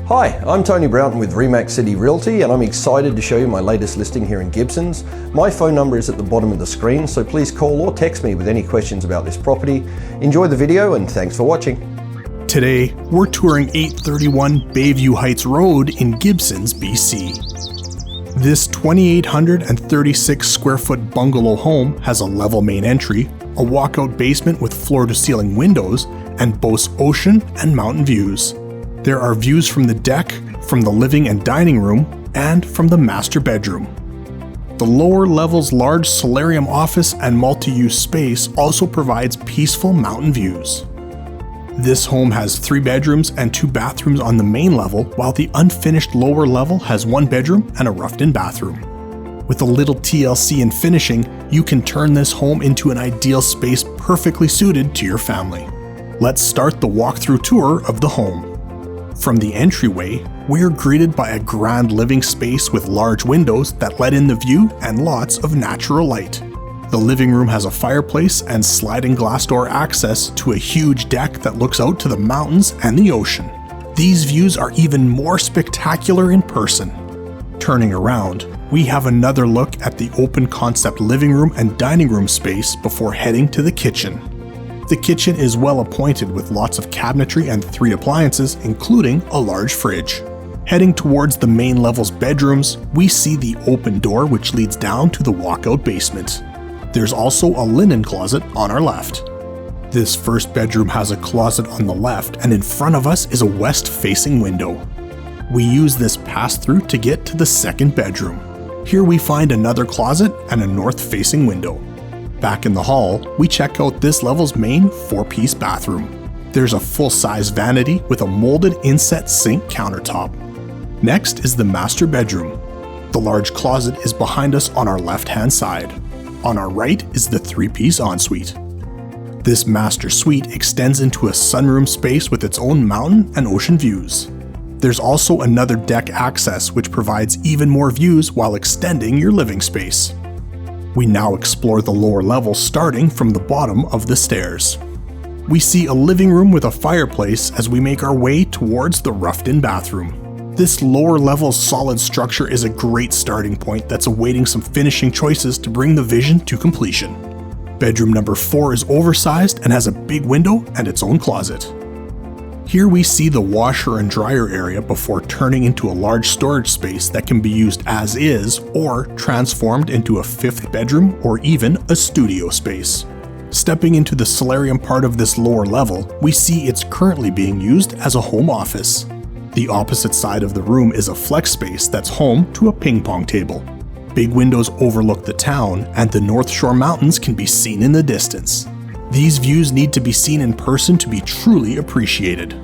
Hi, I'm Tony Browton with Remax City Realty and I'm excited to show you my latest listing here in Gibsons. My phone number is at the bottom of the screen, so please call or text me with any questions about this property. Enjoy the video and thanks for watching. Today, we're touring 831 Bayview Heights Road in Gibsons, BC. This 2,836 square foot bungalow home has a level main entry, a walkout basement with floor-to-ceiling windows, and boasts ocean and mountain views. There are views from the deck, from the living and dining room, and from the master bedroom. The lower level's large solarium office and multi-use space also provides peaceful mountain views. This home has 3 bedrooms and 2 bathrooms on the main level, while the unfinished lower level has 1 bedroom and a roughed-in bathroom. With a little TLC and finishing, you can turn this home into an ideal space perfectly suited to your family. Let's start the walkthrough tour of the home. From the entryway, we are greeted by a grand living space with large windows that let in the view and lots of natural light. The living room has a fireplace and sliding glass door access to a huge deck that looks out to the mountains and the ocean. These views are even more spectacular in person. Turning around, we have another look at the open concept living room and dining room space before heading to the kitchen. The kitchen is well appointed with lots of cabinetry and 3 appliances, including a large fridge. Heading towards the main level's bedrooms, we see the open door which leads down to the walkout basement. There's also a linen closet on our left. This first bedroom has a closet on the left, and in front of us is a west-facing window. We use this pass-through to get to the second bedroom. Here we find another closet and a north-facing window. Back in the hall, we check out this level's main 4-piece bathroom. There's a full-size vanity with a molded inset sink countertop. Next is the master bedroom. The large closet is behind us on our left-hand side. On our right is the 3-piece ensuite. This master suite extends into a sunroom space with its own mountain and ocean views. There's also another deck access which provides even more views while extending your living space. We now explore the lower level starting from the bottom of the stairs. We see a living room with a fireplace as we make our way towards the roughed-in bathroom. This lower level solid structure is a great starting point that's awaiting some finishing choices to bring the vision to completion. Bedroom number 4 is oversized and has a big window and its own closet. Here we see the washer and dryer area before turning into a large storage space that can be used as is or transformed into a 5th bedroom or even a studio space. Stepping into the solarium part of this lower level, we see it's currently being used as a home office. The opposite side of the room is a flex space that's home to a ping pong table. Big windows overlook the town, and the North Shore Mountains can be seen in the distance. These views need to be seen in person to be truly appreciated.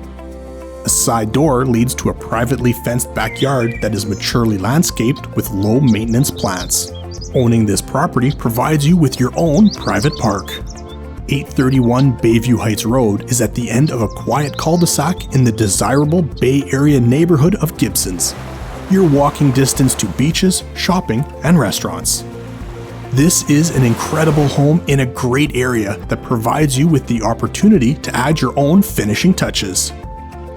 A side door leads to a privately fenced backyard that is maturely landscaped with low maintenance plants. Owning this property provides you with your own private park. 831 Bayview Heights Road is at the end of a quiet cul-de-sac in the desirable Bay Area neighborhood of Gibsons. Your walking distance to beaches, shopping, and restaurants. This is an incredible home in a great area that provides you with the opportunity to add your own finishing touches.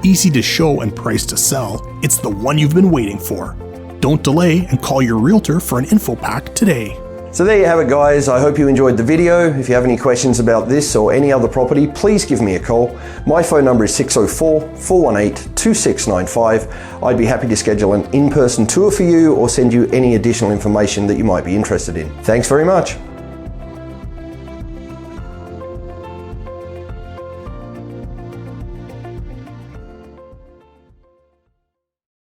Easy to show and priced to sell, it's the one you've been waiting for. Don't delay and call your realtor for an info pack today. So there you have it guys, I hope you enjoyed the video. If you have any questions about this or any other property, please give me a call. My phone number is 604-418-2695. I'd be happy to schedule an in-person tour for you or send you any additional information that you might be interested in. Thanks very much.